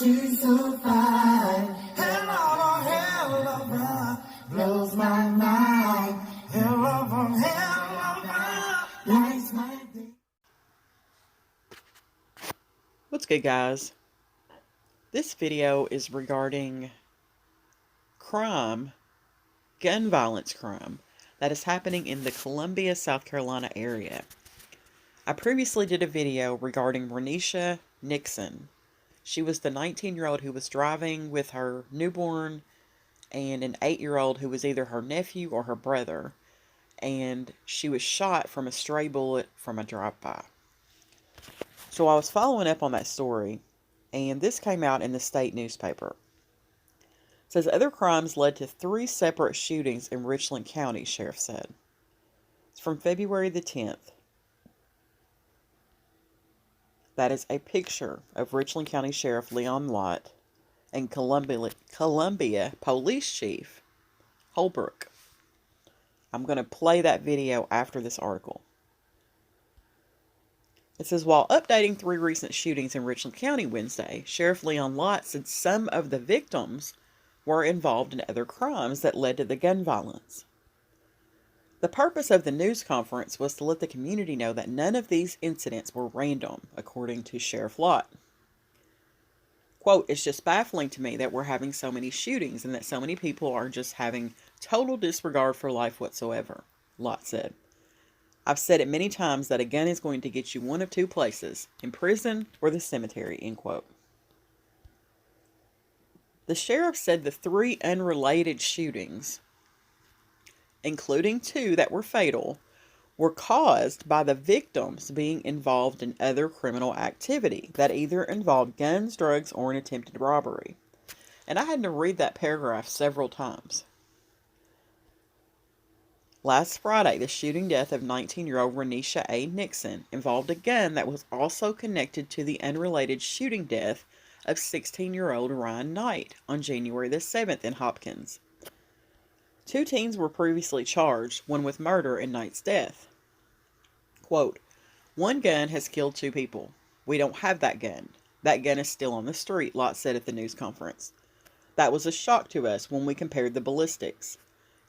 she's so fine. Hell of a ride, blows my mind. Hell of a ride, lights my day. What's good, guys? This video is regarding crime, gun violence crime, that is happening in the Columbia, South Carolina area. I previously did a video regarding Raeneshia Nixon. She was the 19-year-old who was driving with her newborn and an 8-year-old who was either her nephew or her brother, and she was shot from a stray bullet from a drive-by. So I was following up on that story, and this came out in the state newspaper. It says other crimes led to 3 separate shootings in Richland County, sheriff said. It's from February the 10th. That is a picture of Richland County Sheriff Leon Lott and Columbia Police Chief Holbrook. I'm going to play that video after this article. It says, while updating 3 recent shootings in Richland County Wednesday, Sheriff Leon Lott said some of the victims were involved in other crimes that led to the gun violence. The purpose of the news conference was to let the community know that none of these incidents were random, according to Sheriff Lott. Quote, it's just baffling to me that we're having so many shootings and that so many people are just having total disregard for life whatsoever, Lott said. I've said it many times that a gun is going to get you one of 2 places, in prison or the cemetery, end quote. The sheriff said the 3 unrelated shootings, including 2 that were fatal, were caused by the victims being involved in other criminal activity that either involved guns, drugs, or an attempted robbery. And I had to read that paragraph several times. Last Friday, the shooting death of 19-year-old Raeneshia Nixon involved a gun that was also connected to the unrelated shooting death of 16-year-old Ryan Knight on January the 7th in Hopkins. 2 teens were previously charged, one with murder and Knight's death. Quote, one gun has killed 2 people. We don't have that gun. That gun is still on the street, Lott said at the news conference. That was a shock to us when we compared the ballistics.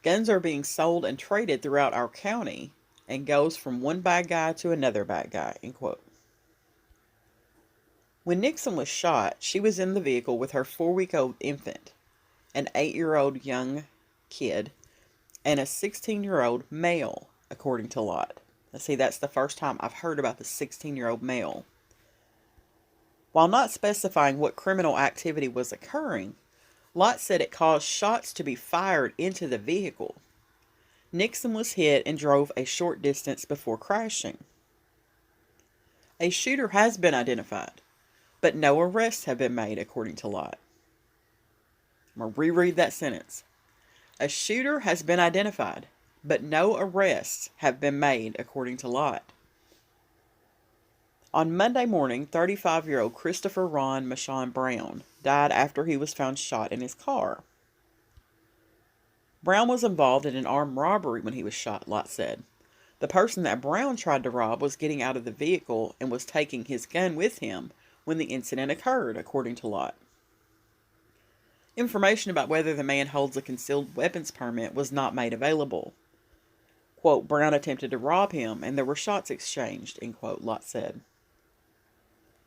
Guns are being sold and traded throughout our county and goes from one bad guy to another bad guy, end quote. When Nixon was shot, she was in the vehicle with her 4-week-old infant, an 8-year-old young kid, and a 16-year-old male, according to Lott. Let's see, that's the first time I've heard about the 16-year-old male. While not specifying what criminal activity was occurring, Lott said it caused shots to be fired into the vehicle. Nixon was hit and drove a short distance before crashing. A shooter has been identified, but no arrests have been made, according to Lott. I'm going to reread that sentence. A shooter has been identified, but no arrests have been made, according to Lott. On Monday morning, 35-year-old Christopher Ron Michon Brown died after he was found shot in his car. Brown was involved in an armed robbery when he was shot, Lott said. The person that Brown tried to rob was getting out of the vehicle and was taking his gun with him when the incident occurred, according to Lott. Information about whether the man holds a concealed weapons permit was not made available. Quote, Brown attempted to rob him and there were shots exchanged, end quote, Lott said.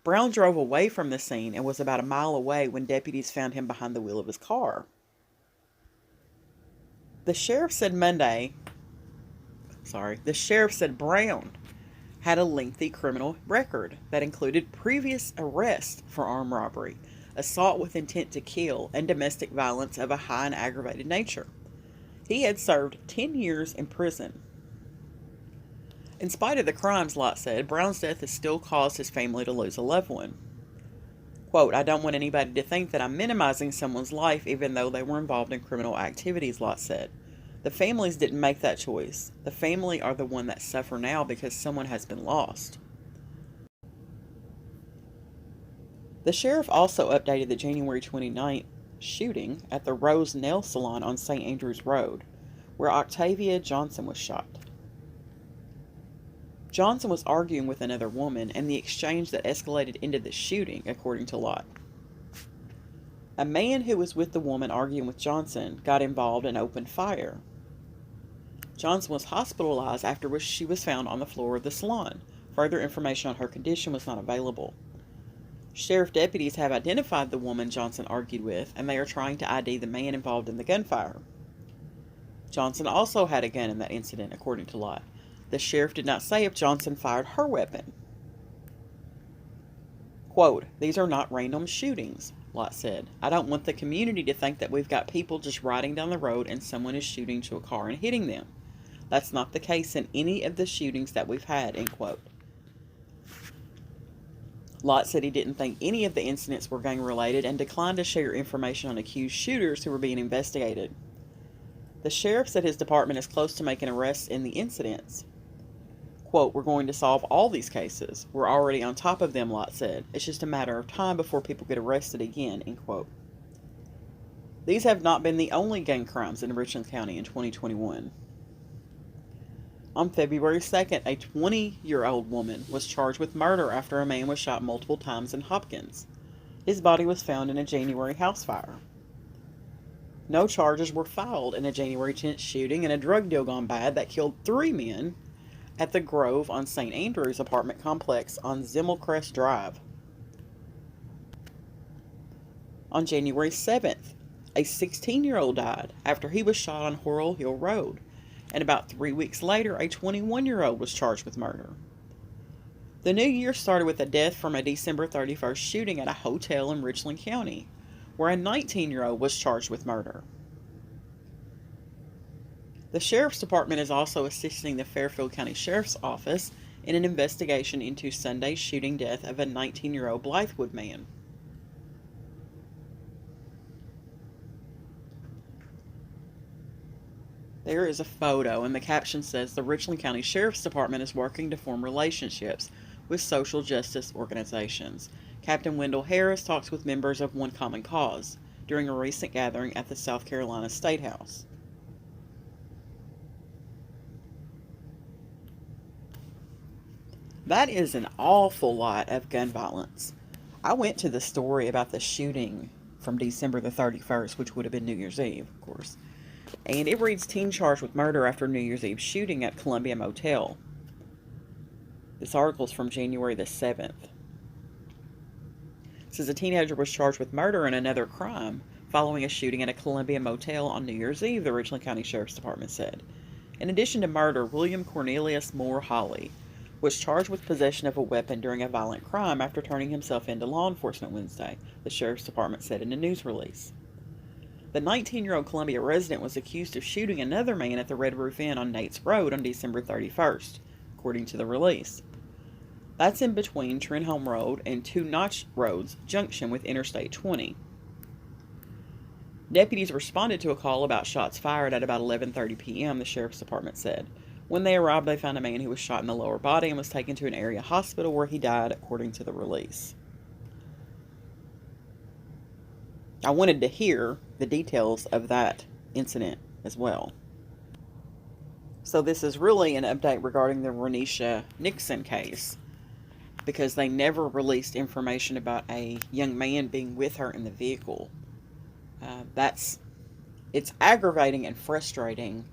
Brown drove away from the scene and was about a mile away when deputies found him behind the wheel of his car. The sheriff said Brown had a lengthy criminal record that included previous arrests for armed robbery, assault with intent to kill, and domestic violence of a high and aggravated nature. He had served 10 years in prison. In spite of the crimes, Lott said, Brown's death has still caused his family to lose a loved one. Quote, I don't want anybody to think that I'm minimizing someone's life even though they were involved in criminal activities, Lott said. The families didn't make that choice. The family are the one that suffer now because someone has been lost. The sheriff also updated the January 29th shooting at the Rose Nail Salon on St. Andrews Road, where Octavia Johnson was shot. Johnson was arguing with another woman, and the exchange that escalated into the shooting, according to Lott. A man who was with the woman arguing with Johnson got involved and opened fire. Johnson was hospitalized after she was found on the floor of the salon. Further information on her condition was not available. Sheriff deputies have identified the woman Johnson argued with, and they are trying to ID the man involved in the gunfire. Johnson also had a gun in that incident, according to Lott. The sheriff did not say if Johnson fired her weapon. Quote, "These are not random shootings," Lott said. "I don't want the community to think that we've got people just riding down the road and someone is shooting to a car and hitting them. That's not the case in any of the shootings that we've had," end quote. Lott said he didn't think any of the incidents were gang-related and declined to share information on accused shooters who were being investigated. The sheriff said his department is close to making arrests in the incidents. Quote, "We're going to solve all these cases. We're already on top of them," Lott said. "It's just a matter of time before people get arrested again," end quote. These have not been the only gang crimes in Richland County in 2021. On February 2nd, a 20-year-old woman was charged with murder after a man was shot multiple times in Hopkins. His body was found in a January house fire. No charges were filed in a January 10th shooting and a drug deal gone bad that killed 3 men at the Grove on St. Andrews apartment complex on Zimmelcrest Drive. On January 7th, a 16-year-old died after he was shot on Horrell Hill Road, and about 3 weeks later, a 21-year-old was charged with murder. The new year started with a death from a December 31st shooting at a hotel in Richland County, where a 19-year-old was charged with murder. The Sheriff's Department is also assisting the Fairfield County Sheriff's Office in an investigation into Sunday's shooting death of a 19-year-old Blythewood man. There is a photo, and the caption says, "The Richland County Sheriff's Department is working to form relationships with social justice organizations." Captain Wendell Harris talks with members of One Common Cause during a recent gathering at the South Carolina State House. That is an awful lot of gun violence. I went to the story about the shooting from December the 31st, which would have been New Year's Eve, of course. And it reads, "Teen charged with murder after New Year's Eve shooting at Columbia Motel." This article is from January the 7th. It says a teenager was charged with murder and another crime following a shooting at a Columbia Motel on New Year's Eve, the Richland County Sheriff's Department said. In addition to murder, William Cornelius Moore Hawley was charged with possession of a weapon during a violent crime after turning himself into law enforcement Wednesday, the Sheriff's Department said in a news release. The 19-year-old Columbia resident was accused of shooting another man at the Red Roof Inn on Nates Road on December 31st, according to the release. That's in between Trenholm Road and Two Notch Road's junction with Interstate 20. Deputies responded to a call about shots fired at about 11:30 p.m., the Sheriff's Department said. When they arrived, they found a man who was shot in the lower body and was taken to an area hospital where he died, according to the release. I wanted to hear the details of that incident as well. So this is really an update regarding the Raeneshia Nixon case, because they never released information about a young man being with her in the vehicle. It's aggravating and frustrating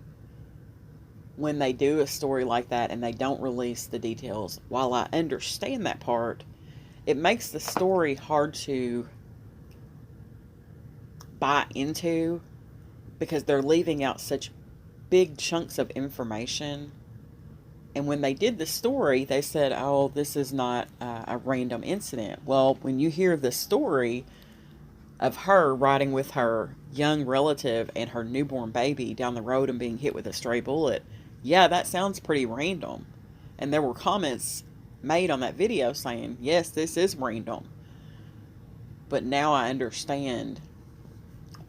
when they do a story like that and they don't release the details. While I understand that part, it makes the story hard to buy into because they're leaving out such big chunks of information. And when they did the story, they said, "Oh, this is not a random incident." Well, when you hear the story of her riding with her young relative and her newborn baby down the road and being hit with a stray bullet, yeah, that sounds pretty random. And there were comments made on that video saying, yes, this is random. But now I understand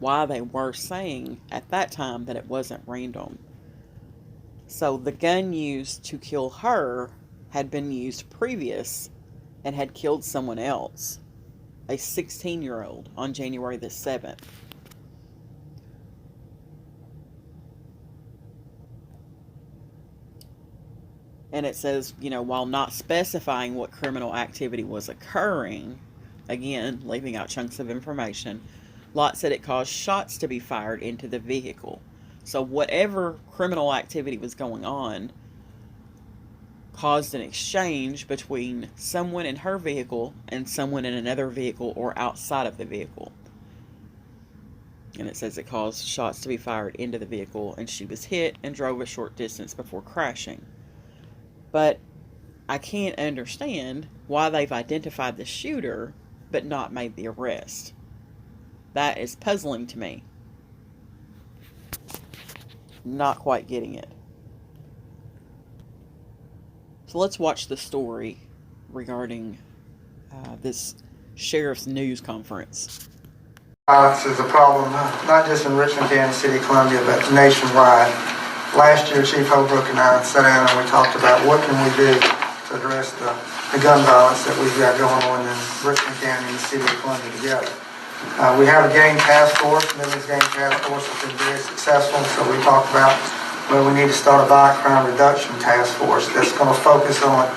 why they were saying at that time that it wasn't random. So the gun used to kill her had been used previous and had killed someone else, a 16-year-old, on January the 7th. And it says, while not specifying what criminal activity was occurring, again, leaving out chunks of information, Lott said it caused shots to be fired into the vehicle. So whatever criminal activity was going on caused an exchange between someone in her vehicle and someone in another vehicle or outside of the vehicle. And it says it caused shots to be fired into the vehicle, and she was hit and drove a short distance before crashing. But I can't understand why they've identified the shooter but not made the arrest. That is puzzling to me. Not quite getting it. So let's watch the story regarding this sheriff's news conference. Violence is a problem, not just in Richland, Kansas City, Columbia, but nationwide. Last year, Chief Holbrook and I sat down and we talked about what can we do to address the gun violence that we've got going on in Richland County and the City of Columbia together. We have a gang task force, Midlands Gang Task Force has been very successful, so we talked about, well, we need to start a violent crime reduction task force that's going to focus on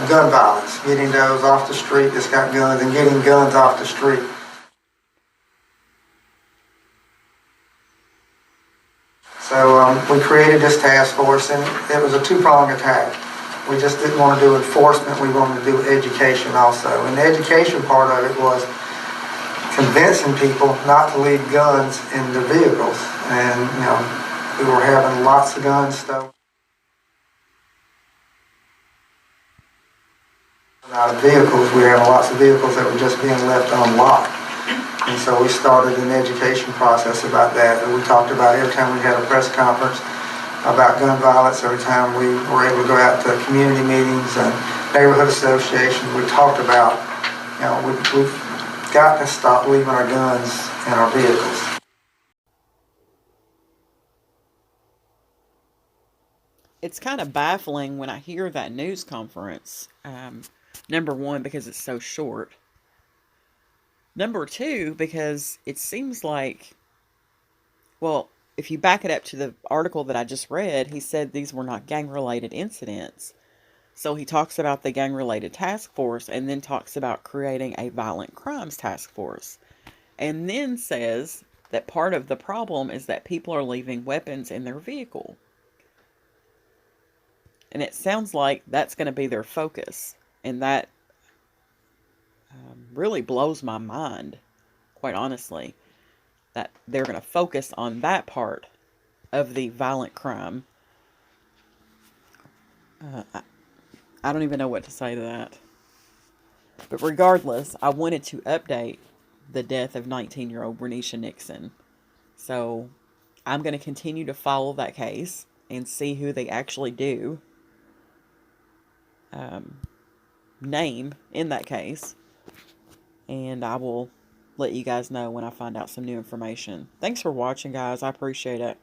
gun violence, getting those off the street that's got guns and getting guns off the street. So we created this task force, and it was a two-pronged attack. We just didn't want to do enforcement, we wanted to do education also. And the education part of it was convincing people not to leave guns in their vehicles. And, you know, we were having lots of guns stolen out of vehicles. We were having lots of vehicles that were just being left unlocked. And so we started an education process about that. And we talked about every time we had a press conference about gun violence, every time we were able to go out to community meetings and neighborhood associations, we talked about, you know, we've got to stop leaving our guns in our vehicles. It's kind of baffling when I hear that news conference. Number one, because it's so short. Number two, because it seems like, well, if you back it up to the article that I just read, he said these were not gang-related incidents. So he talks about the gang-related task force and then talks about creating a violent crimes task force. And then says that part of the problem is that people are leaving weapons in their vehicle. And it sounds like that's going to be their focus. And that really blows my mind, quite honestly, that they're going to focus on that part of the violent crime. I don't even know what to say to that. But regardless, I wanted to update the death of 19-year-old Raeneshia Nixon. So I'm going to continue to follow that case and see who they actually do name in that case. And I will let you guys know when I find out some new information. Thanks for watching, guys. I appreciate it.